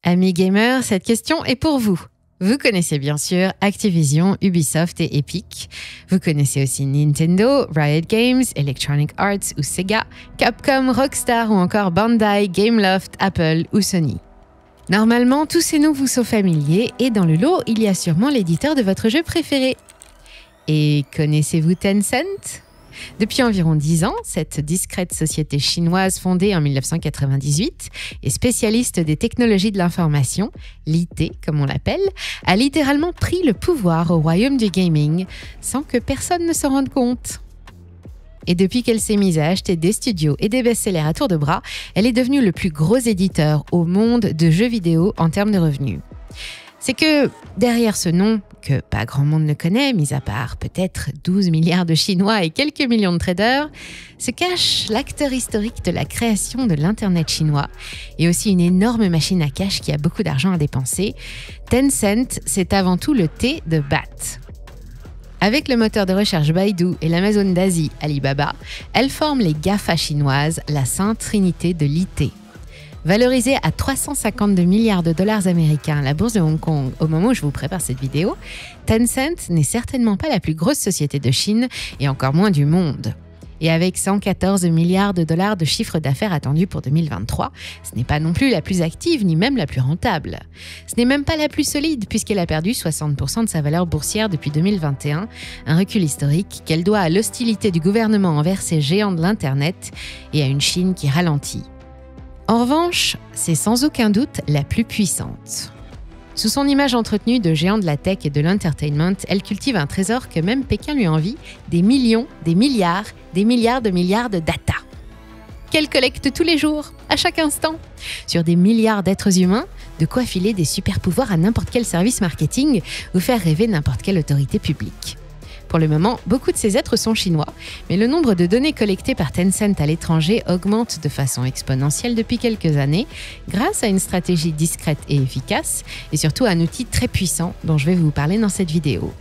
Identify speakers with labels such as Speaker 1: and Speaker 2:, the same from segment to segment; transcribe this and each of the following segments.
Speaker 1: Amis gamers, cette question est pour vous. Vous connaissez bien sûr Activision, Ubisoft et Epic. Vous connaissez aussi Nintendo, Riot Games, Electronic Arts ou Sega, Capcom, Rockstar ou encore Bandai, Gameloft, Apple ou Sony. Normalement, tous ces noms vous sont familiers et dans le lot, il y a sûrement l'éditeur de votre jeu préféré. Et connaissez-vous Tencent ? Depuis environ 10 ans, cette discrète société chinoise fondée en 1998 et spécialiste des technologies de l'information, l'IT comme on l'appelle, a littéralement pris le pouvoir au royaume du gaming sans que personne ne s'en rende compte. Et depuis qu'elle s'est mise à acheter des studios et des best-sellers à tour de bras, elle est devenue le plus gros éditeur au monde de jeux vidéo en termes de revenus. C'est que derrière ce nom, que pas grand monde ne connaît, mis à part peut-être 12 milliards de Chinois et quelques millions de traders, se cache l'acteur historique de la création de l'Internet chinois et aussi une énorme machine à cash qui a beaucoup d'argent à dépenser. Tencent, c'est avant tout le T de BAT. Avec le moteur de recherche Baidu et l'Amazon d'Asie, Alibaba, elles forment les GAFA chinoises, la sainte trinité de l'IT. Valorisée à 352 milliards de dollars américains à la bourse de Hong Kong au moment où je vous prépare cette vidéo, Tencent n'est certainement pas la plus grosse société de Chine et encore moins du monde. Et avec 114 milliards de dollars de chiffre d'affaires attendu pour 2023, ce n'est pas non plus la plus active ni même la plus rentable. Ce n'est même pas la plus solide puisqu'elle a perdu 60% de sa valeur boursière depuis 2021, un recul historique qu'elle doit à l'hostilité du gouvernement envers ces géants de l'Internet et à une Chine qui ralentit. En revanche, c'est sans aucun doute la plus puissante. Sous son image entretenue de géant de la tech et de l'entertainment, elle cultive un trésor que même Pékin lui envie, des millions, des milliards de data. Qu'elle collecte tous les jours, à chaque instant, sur des milliards d'êtres humains, de quoi filer des super pouvoirs à n'importe quel service marketing ou faire rêver n'importe quelle autorité publique. Pour le moment, beaucoup de ces êtres sont chinois, mais le nombre de données collectées par Tencent à l'étranger augmente de façon exponentielle depuis quelques années, grâce à une stratégie discrète et efficace, et surtout à un outil très puissant dont je vais vous parler dans cette vidéo.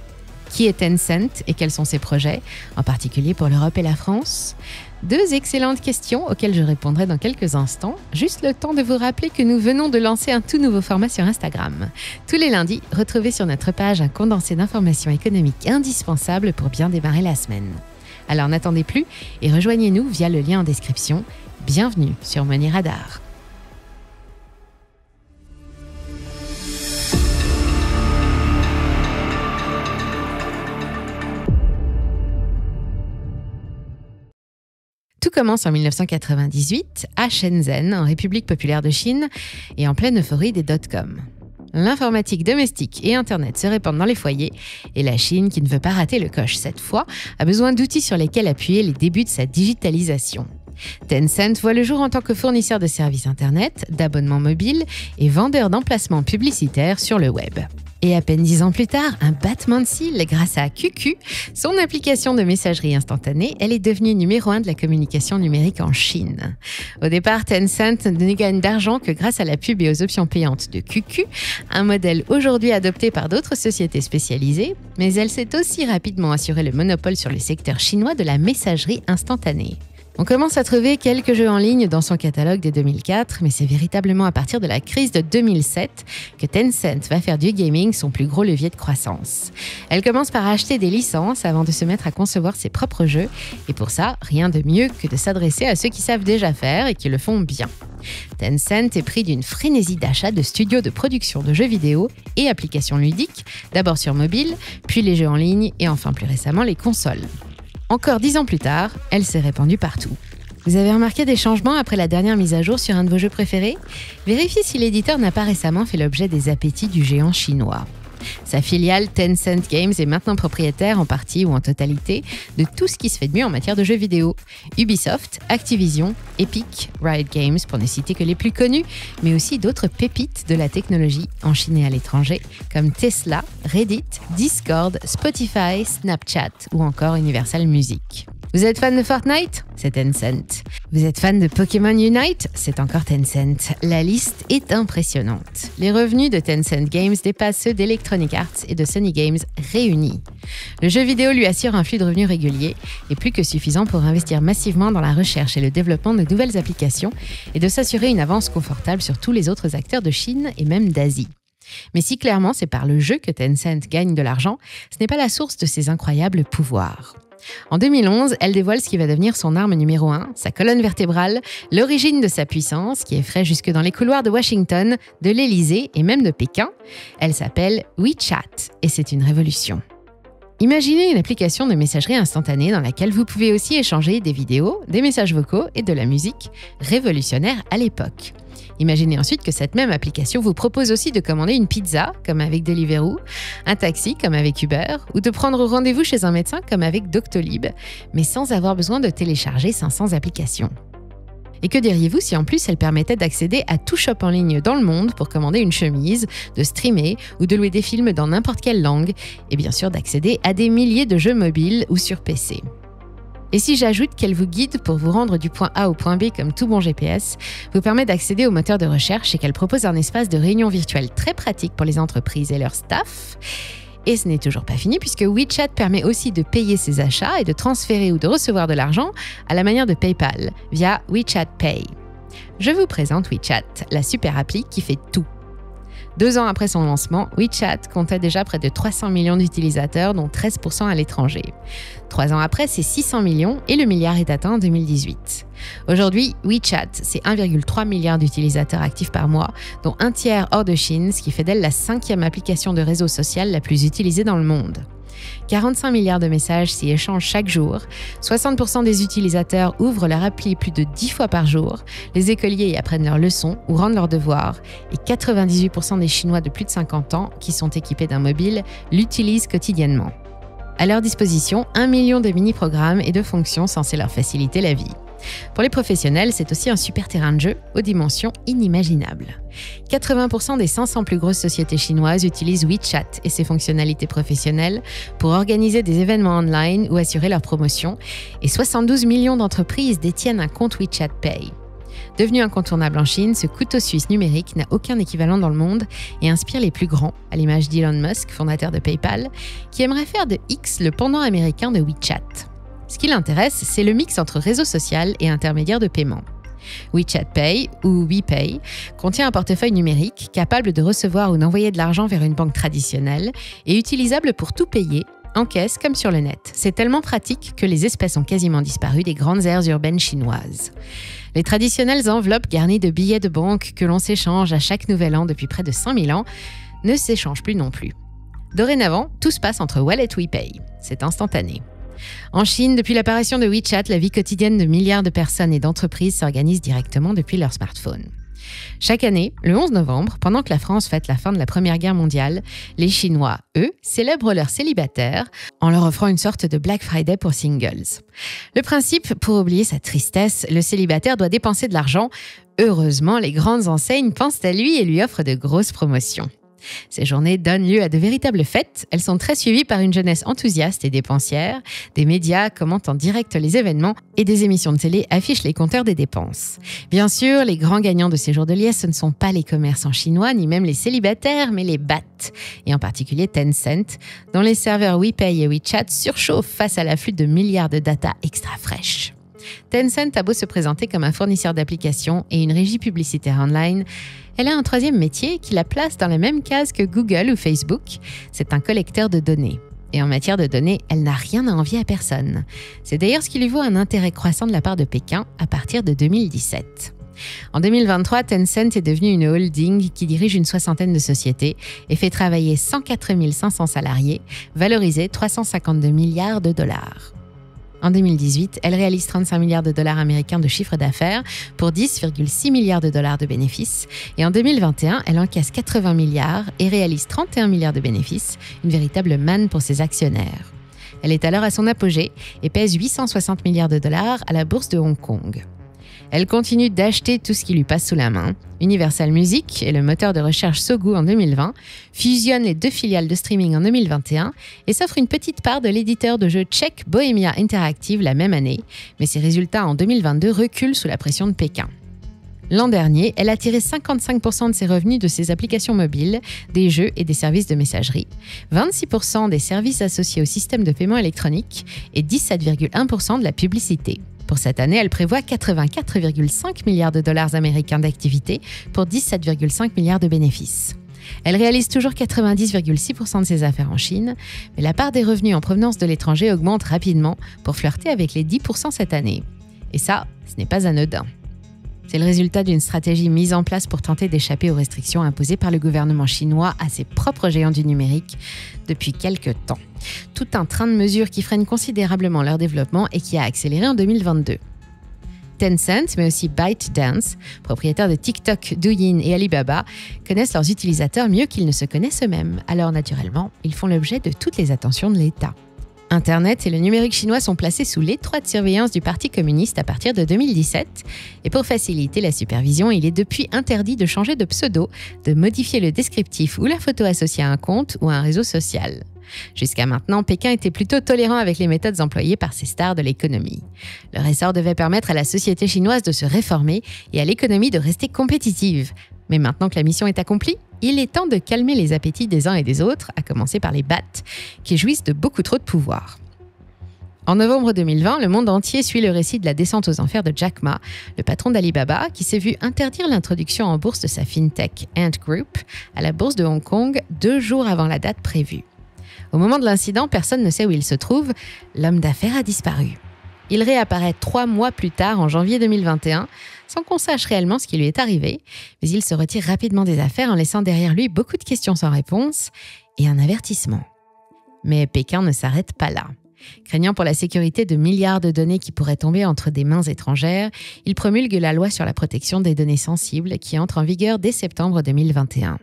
Speaker 1: Qui est Tencent et quels sont ses projets, en particulier pour l'Europe et la France ? Deux excellentes questions auxquelles je répondrai dans quelques instants. Juste le temps de vous rappeler que nous venons de lancer un tout nouveau format sur Instagram. Tous les lundis, retrouvez sur notre page un condensé d'informations économiques indispensables pour bien démarrer la semaine. Alors n'attendez plus et rejoignez-nous via le lien en description. Bienvenue sur Money Radar. Tout commence en 1998 à Shenzhen, en République populaire de Chine, et en pleine euphorie des dot-com. L'informatique domestique et Internet se répandent dans les foyers, et la Chine, qui ne veut pas rater le coche cette fois, a besoin d'outils sur lesquels appuyer les débuts de sa digitalisation. Tencent voit le jour en tant que fournisseur de services Internet, d'abonnements mobiles et vendeur d'emplacements publicitaires sur le web. Et à peine 10 ans plus tard, un battement de cils grâce à QQ, son application de messagerie instantanée, elle est devenue numéro 1 de la communication numérique en Chine. Au départ, Tencent ne gagne d'argent que grâce à la pub et aux options payantes de QQ, un modèle aujourd'hui adopté par d'autres sociétés spécialisées, mais elle s'est aussi rapidement assuré le monopole sur le secteur chinois de la messagerie instantanée. On commence à trouver quelques jeux en ligne dans son catalogue dès 2004, mais c'est véritablement à partir de la crise de 2007 que Tencent va faire du gaming son plus gros levier de croissance. Elle commence par acheter des licences avant de se mettre à concevoir ses propres jeux, et pour ça, rien de mieux que de s'adresser à ceux qui savent déjà faire et qui le font bien. Tencent est pris d'une frénésie d'achat de studios de production de jeux vidéo et applications ludiques, d'abord sur mobile, puis les jeux en ligne et enfin plus récemment les consoles. Encore 10 ans plus tard, elle s'est répandue partout. Vous avez remarqué des changements après la dernière mise à jour sur un de vos jeux préférés ? Vérifiez si l'éditeur n'a pas récemment fait l'objet des appétits du géant chinois. Sa filiale Tencent Games est maintenant propriétaire en partie ou en totalité de tout ce qui se fait de mieux en matière de jeux vidéo. Ubisoft, Activision, Epic, Riot Games pour ne citer que les plus connus, mais aussi d'autres pépites de la technologie en Chine et à l'étranger comme Tesla, Reddit, Discord, Spotify, Snapchat ou encore Universal Music. Vous êtes fan de Fortnite? C'est Tencent. Vous êtes fan de Pokémon Unite? C'est encore Tencent. La liste est impressionnante. Les revenus de Tencent Games dépassent ceux d'Electronic Arts et de Sony Games réunis. Le jeu vidéo lui assure un flux de revenus régulier et plus que suffisant pour investir massivement dans la recherche et le développement de nouvelles applications et de s'assurer une avance confortable sur tous les autres acteurs de Chine et même d'Asie. Mais si clairement c'est par le jeu que Tencent gagne de l'argent, ce n'est pas la source de ses incroyables pouvoirs. En 2011, elle dévoile ce qui va devenir son arme numéro 1, sa colonne vertébrale, l'origine de sa puissance qui effraie jusque dans les couloirs de Washington, de l'Élysée et même de Pékin. Elle s'appelle WeChat et c'est une révolution. Imaginez une application de messagerie instantanée dans laquelle vous pouvez aussi échanger des vidéos, des messages vocaux et de la musique, révolutionnaire à l'époque. Imaginez ensuite que cette même application vous propose aussi de commander une pizza, comme avec Deliveroo, un taxi, comme avec Uber, ou de prendre rendez-vous chez un médecin, comme avec Doctolib, mais sans avoir besoin de télécharger 500 applications. Et que diriez-vous si en plus elle permettait d'accéder à tout shop en ligne dans le monde pour commander une chemise, de streamer ou de louer des films dans n'importe quelle langue, et bien sûr d'accéder à des milliers de jeux mobiles ou sur PC. Et si j'ajoute qu'elle vous guide pour vous rendre du point A au point B comme tout bon GPS, vous permet d'accéder au moteur de recherche et qu'elle propose un espace de réunion virtuelle très pratique pour les entreprises et leur staff. Et ce n'est toujours pas fini puisque WeChat permet aussi de payer ses achats et de transférer ou de recevoir de l'argent à la manière de PayPal via WeChat Pay. Je vous présente WeChat, la super appli qui fait tout. 2 ans après son lancement, WeChat comptait déjà près de 300 millions d'utilisateurs, dont 13% à l'étranger. 3 ans après, c'est 600 millions et le milliard est atteint en 2018. Aujourd'hui, WeChat, c'est 1,3 milliard d'utilisateurs actifs par mois, dont un tiers hors de Chine, ce qui fait d'elle la 5e application de réseau social la plus utilisée dans le monde. 45 milliards de messages s'y échangent chaque jour, 60% des utilisateurs ouvrent leur appli plus de 10 fois par jour, les écoliers y apprennent leurs leçons ou rendent leurs devoirs, et 98% des Chinois de plus de 50 ans qui sont équipés d'un mobile l'utilisent quotidiennement. À leur disposition, 1 million de mini-programmes et de fonctions censées leur faciliter la vie. Pour les professionnels, c'est aussi un super terrain de jeu aux dimensions inimaginables. 80% des 500 plus grosses sociétés chinoises utilisent WeChat et ses fonctionnalités professionnelles pour organiser des événements online ou assurer leur promotion, et 72 millions d'entreprises détiennent un compte WeChat Pay. Devenu incontournable en Chine, ce couteau suisse numérique n'a aucun équivalent dans le monde et inspire les plus grands, à l'image d'Elon Musk, fondateur de PayPal, qui aimerait faire de X le pendant américain de WeChat. Ce qui l'intéresse, c'est le mix entre réseau social et intermédiaire de paiement. WeChat Pay, ou WePay, contient un portefeuille numérique capable de recevoir ou d'envoyer de l'argent vers une banque traditionnelle et utilisable pour tout payer, en caisse comme sur le net. C'est tellement pratique que les espèces ont quasiment disparu des grandes aires urbaines chinoises. Les traditionnelles enveloppes garnies de billets de banque que l'on s'échange à chaque nouvel an depuis près de 5000 ans ne s'échangent plus non plus. Dorénavant, tout se passe entre Wallet WePay. C'est instantané. En Chine, depuis l'apparition de WeChat, la vie quotidienne de milliards de personnes et d'entreprises s'organise directement depuis leur smartphone. Chaque année, le 11 novembre, pendant que la France fête la fin de la Première Guerre mondiale, les Chinois, eux, célèbrent leurs célibataires en leur offrant une sorte de Black Friday pour singles. Le principe, pour oublier sa tristesse, le célibataire doit dépenser de l'argent. Heureusement, les grandes enseignes pensent à lui et lui offrent de grosses promotions. Ces journées donnent lieu à de véritables fêtes. Elles sont très suivies par une jeunesse enthousiaste et dépensière. Des médias commentent en direct les événements et des émissions de télé affichent les compteurs des dépenses. Bien sûr, les grands gagnants de ces jours de liesse, ce ne sont pas les commerçants chinois ni même les célibataires, mais les BAT, et en particulier Tencent, dont les serveurs WePay et WeChat surchauffent face à l'afflux de milliards de data extra fraîches. Tencent a beau se présenter comme un fournisseur d'applications et une régie publicitaire online, elle a un troisième métier qui la place dans la même case que Google ou Facebook. C'est un collecteur de données. Et en matière de données, elle n'a rien à envier à personne. C'est d'ailleurs ce qui lui vaut un intérêt croissant de la part de Pékin à partir de 2017. En 2023, Tencent est devenue une holding qui dirige une 60aine de sociétés et fait travailler 104 500 salariés, valorisés 352 milliards de dollars. En 2018, elle réalise 35 milliards de dollars américains de chiffre d'affaires pour 10,6 milliards de dollars de bénéfices. Et en 2021, elle encaisse 80 milliards et réalise 31 milliards de bénéfices, une véritable manne pour ses actionnaires. Elle est alors à son apogée et pèse 860 milliards de dollars à la bourse de Hong Kong. Elle continue d'acheter tout ce qui lui passe sous la main. Universal Music et le moteur de recherche Sogu en 2020 fusionnent les 2 filiales de streaming en 2021 et s'offrent une petite part de l'éditeur de jeux tchèque Bohemia Interactive la même année, mais ses résultats en 2022 reculent sous la pression de Pékin. L'an dernier, elle a tiré 55% de ses revenus de ses applications mobiles, des jeux et des services de messagerie, 26% des services associés au système de paiement électronique et 17,1% de la publicité. Pour cette année, elle prévoit 84,5 milliards de dollars américains d'activité pour 17,5 milliards de bénéfices. Elle réalise toujours 90,6% de ses affaires en Chine, mais la part des revenus en provenance de l'étranger augmente rapidement pour flirter avec les 10% cette année. Et ça, ce n'est pas anodin. C'est le résultat d'une stratégie mise en place pour tenter d'échapper aux restrictions imposées par le gouvernement chinois à ses propres géants du numérique depuis quelques temps. Tout un train de mesures qui freine considérablement leur développement et qui a accéléré en 2022. Tencent, mais aussi ByteDance, propriétaires de TikTok, Douyin et Alibaba, connaissent leurs utilisateurs mieux qu'ils ne se connaissent eux-mêmes. Alors naturellement, ils font l'objet de toutes les attentions de l'État. Internet et le numérique chinois sont placés sous l'étroite surveillance du Parti communiste à partir de 2017. Et pour faciliter la supervision, il est depuis interdit de changer de pseudo, de modifier le descriptif ou la photo associée à un compte ou à un réseau social. Jusqu'à maintenant, Pékin était plutôt tolérant avec les méthodes employées par ces stars de l'économie. Leur essor devait permettre à la société chinoise de se réformer et à l'économie de rester compétitive. Mais maintenant que la mission est accomplie, il est temps de calmer les appétits des uns et des autres, à commencer par les BAT, qui jouissent de beaucoup trop de pouvoir. En novembre 2020, le monde entier suit le récit de la descente aux enfers de Jack Ma, le patron d'Alibaba, qui s'est vu interdire l'introduction en bourse de sa fintech Ant Group à la bourse de Hong Kong 2 jours avant la date prévue. Au moment de l'incident, personne ne sait où il se trouve. L'homme d'affaires a disparu. Il réapparaît 3 mois plus tard, en janvier 2021, sans qu'on sache réellement ce qui lui est arrivé, mais il se retire rapidement des affaires en laissant derrière lui beaucoup de questions sans réponse et un avertissement. Mais Pékin ne s'arrête pas là. Craignant pour la sécurité de milliards de données qui pourraient tomber entre des mains étrangères, il promulgue la loi sur la protection des données sensibles qui entre en vigueur dès septembre 2021.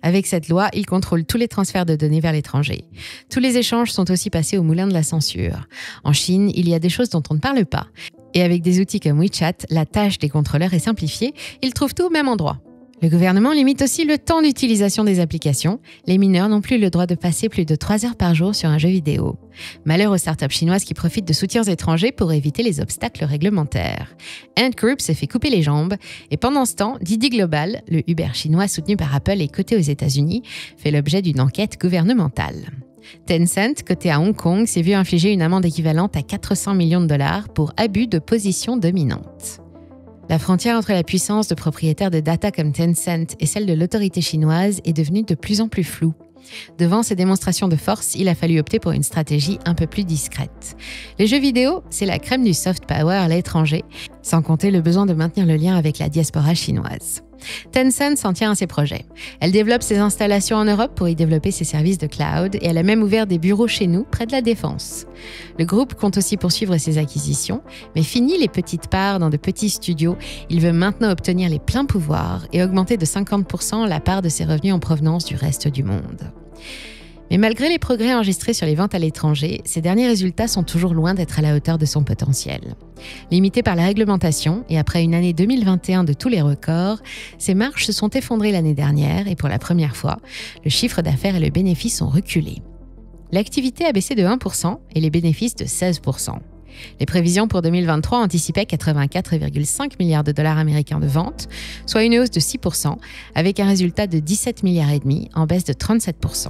Speaker 1: Avec cette loi, il contrôle tous les transferts de données vers l'étranger. Tous les échanges sont aussi passés au moulin de la censure. En Chine, il y a des choses dont on ne parle pas. Et avec des outils comme WeChat, la tâche des contrôleurs est simplifiée, ils trouvent tout au même endroit. Le gouvernement limite aussi le temps d'utilisation des applications. Les mineurs n'ont plus le droit de passer plus de 3 heures par jour sur un jeu vidéo. Malheur aux startups chinoises qui profitent de soutiens étrangers pour éviter les obstacles réglementaires. Ant Group s'est fait couper les jambes et pendant ce temps, Didi Global, le Uber chinois soutenu par Apple et coté aux États-Unis, fait l'objet d'une enquête gouvernementale. Tencent, coté à Hong Kong, s'est vu infliger une amende équivalente à 400 millions de dollars pour abus de position dominante. La frontière entre la puissance de propriétaires de data comme Tencent et celle de l'autorité chinoise est devenue de plus en plus floue. Devant ces démonstrations de force, il a fallu opter pour une stratégie un peu plus discrète. Les jeux vidéo, c'est la crème du soft power à l'étranger, sans compter le besoin de maintenir le lien avec la diaspora chinoise. Tencent s'en tient à ses projets. Elle développe ses installations en Europe pour y développer ses services de cloud et elle a même ouvert des bureaux chez nous, près de la Défense. Le groupe compte aussi poursuivre ses acquisitions, mais fini les petites parts dans de petits studios. Il veut maintenant obtenir les pleins pouvoirs et augmenter de 50% la part de ses revenus en provenance du reste du monde. Mais malgré les progrès enregistrés sur les ventes à l'étranger, ces derniers résultats sont toujours loin d'être à la hauteur de son potentiel. Limité par la réglementation et après une année 2021 de tous les records, ses marges se sont effondrées l'année dernière et pour la première fois, le chiffre d'affaires et le bénéfice ont reculé. L'activité a baissé de 1% et les bénéfices de 16%. Les prévisions pour 2023 anticipaient 84,5 milliards de dollars américains de ventes, soit une hausse de 6%, avec un résultat de 17 milliards et demi, en baisse de 37%.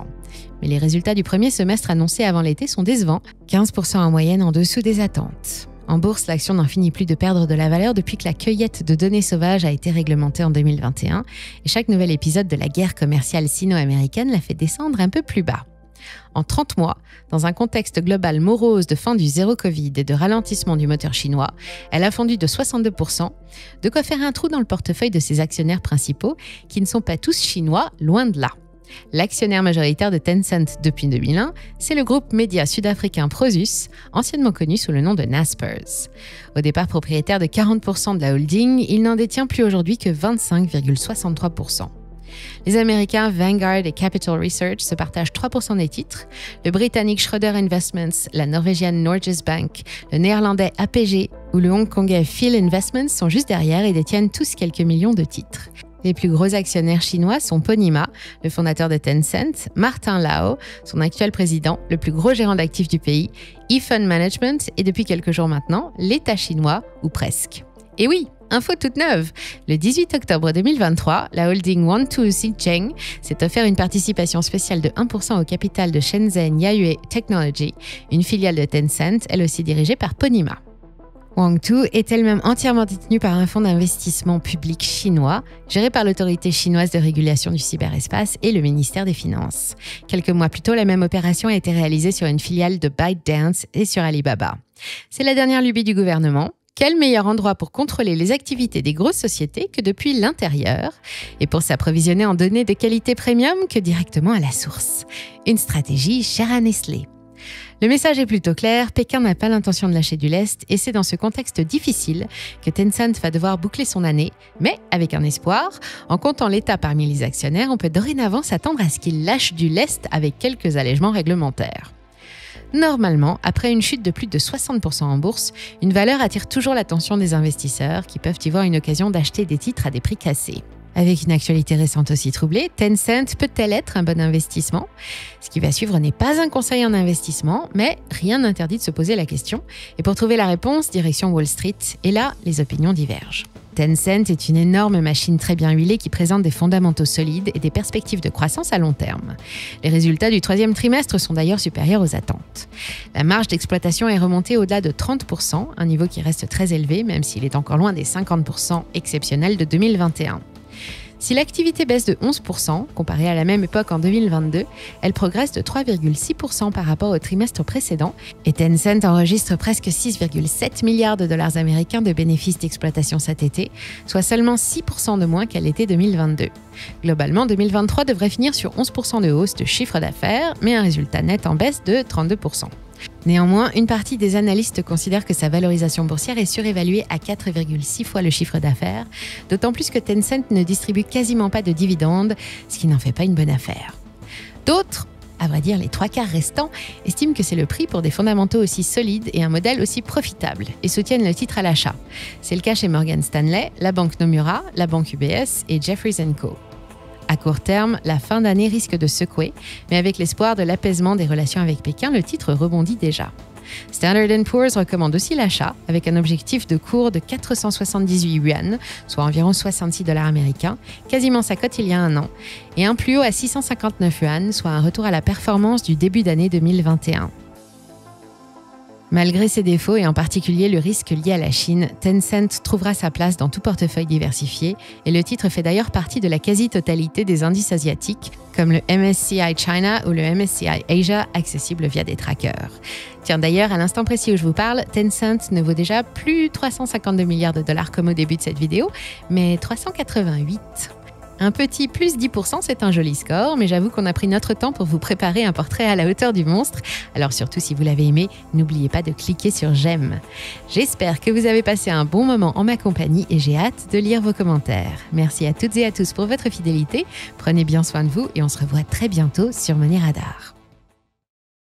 Speaker 1: Mais les résultats du premier semestre annoncés avant l'été sont décevants, 15% en moyenne en dessous des attentes. En bourse, l'action n'en finit plus de perdre de la valeur depuis que la cueillette de données sauvages a été réglementée en 2021, et chaque nouvel épisode de la guerre commerciale sino-américaine l'a fait descendre un peu plus bas. En 30 mois, dans un contexte global morose de fin du zéro Covid et de ralentissement du moteur chinois, elle a fondu de 62%, de quoi faire un trou dans le portefeuille de ses actionnaires principaux, qui ne sont pas tous chinois, loin de là. L'actionnaire majoritaire de Tencent depuis 2001, c'est le groupe média sud-africain Prosus, anciennement connu sous le nom de Naspers. Au départ propriétaire de 40% de la holding, il n'en détient plus aujourd'hui que 25,63%. Les Américains Vanguard et Capital Research se partagent 3% des titres, le Britannique Schroder Investments, la Norvégienne Norges Bank, le Néerlandais APG ou le Hongkongais Phil Investments sont juste derrière et détiennent tous quelques millions de titres. Les plus gros actionnaires chinois sont Pony Ma, le fondateur de Tencent, Martin Lau, son actuel président, le plus gros gérant d'actifs du pays, eFund Management et depuis quelques jours maintenant, l'État chinois, ou presque. Et oui, info toute neuve. Le 18 octobre 2023, la holding 12 Xicheng s'est offert une participation spéciale de 1% au capital de Shenzhen Yayue Technology, une filiale de Tencent, elle aussi dirigée par Pony Ma. 12 est elle-même entièrement détenue par un fonds d'investissement public chinois, géré par l'autorité chinoise de régulation du cyberespace et le ministère des Finances. Quelques mois plus tôt, la même opération a été réalisée sur une filiale de ByteDance et sur Alibaba. C'est la dernière lubie du gouvernement. Quel meilleur endroit pour contrôler les activités des grosses sociétés que depuis l'intérieur et pour s'approvisionner en données de qualité premium que directement à la source. Une stratégie chère à Nestlé. Le message est plutôt clair, Pékin n'a pas l'intention de lâcher du lest et c'est dans ce contexte difficile que Tencent va devoir boucler son année, mais avec un espoir, en comptant l'État parmi les actionnaires, on peut dorénavant s'attendre à ce qu'il lâche du lest avec quelques allègements réglementaires. Normalement, après une chute de plus de 60% en bourse, une valeur attire toujours l'attention des investisseurs qui peuvent y voir une occasion d'acheter des titres à des prix cassés. Avec une actualité récente aussi troublée, Tencent peut-elle être un bon investissement? Ce qui va suivre n'est pas un conseil en investissement, mais rien n'interdit de se poser la question. Et pour trouver la réponse, direction Wall Street. Et là, les opinions divergent. Tencent est une énorme machine très bien huilée qui présente des fondamentaux solides et des perspectives de croissance à long terme. Les résultats du troisième trimestre sont d'ailleurs supérieurs aux attentes. La marge d'exploitation est remontée au-delà de 30%, un niveau qui reste très élevé, même s'il est encore loin des 50% exceptionnels de 2021. Si l'activité baisse de 11%, comparée à la même époque en 2022, elle progresse de 3,6% par rapport au trimestre précédent et Tencent enregistre presque 6,7 milliards de dollars américains de bénéfices d'exploitation cet été, soit seulement 6% de moins qu'à l'été 2022. Globalement, 2023 devrait finir sur 11% de hausse de chiffre d'affaires, mais un résultat net en baisse de 32%. Néanmoins, une partie des analystes considère que sa valorisation boursière est surévaluée à 4,6 fois le chiffre d'affaires, d'autant plus que Tencent ne distribue quasiment pas de dividendes, ce qui n'en fait pas une bonne affaire. D'autres, à vrai dire les 3/4 restants, estiment que c'est le prix pour des fondamentaux aussi solides et un modèle aussi profitable et soutiennent le titre à l'achat. C'est le cas chez Morgan Stanley, la banque Nomura, la banque UBS et Jefferies & Co. À court terme, la fin d'année risque de secouer, mais avec l'espoir de l'apaisement des relations avec Pékin, le titre rebondit déjà. Standard & Poor's recommande aussi l'achat, avec un objectif de cours de 478 yuan, soit environ 66 $ américains, quasiment sa cote il y a un an, et un plus haut à 659 yuan, soit un retour à la performance du début d'année 2021. Malgré ses défauts et en particulier le risque lié à la Chine, Tencent trouvera sa place dans tout portefeuille diversifié et le titre fait d'ailleurs partie de la quasi-totalité des indices asiatiques comme le MSCI China ou le MSCI Asia accessibles via des trackers. Tiens d'ailleurs, à l'instant précis où je vous parle, Tencent ne vaut déjà plus 352 milliards de dollars comme au début de cette vidéo, mais 388. Un petit plus 10%, c'est un joli score, mais j'avoue qu'on a pris notre temps pour vous préparer un portrait à la hauteur du monstre. Alors surtout, si vous l'avez aimé, n'oubliez pas de cliquer sur j'aime. J'espère que vous avez passé un bon moment en ma compagnie et j'ai hâte de lire vos commentaires. Merci à toutes et à tous pour votre fidélité. Prenez bien soin de vous et on se revoit très bientôt sur Money Radar.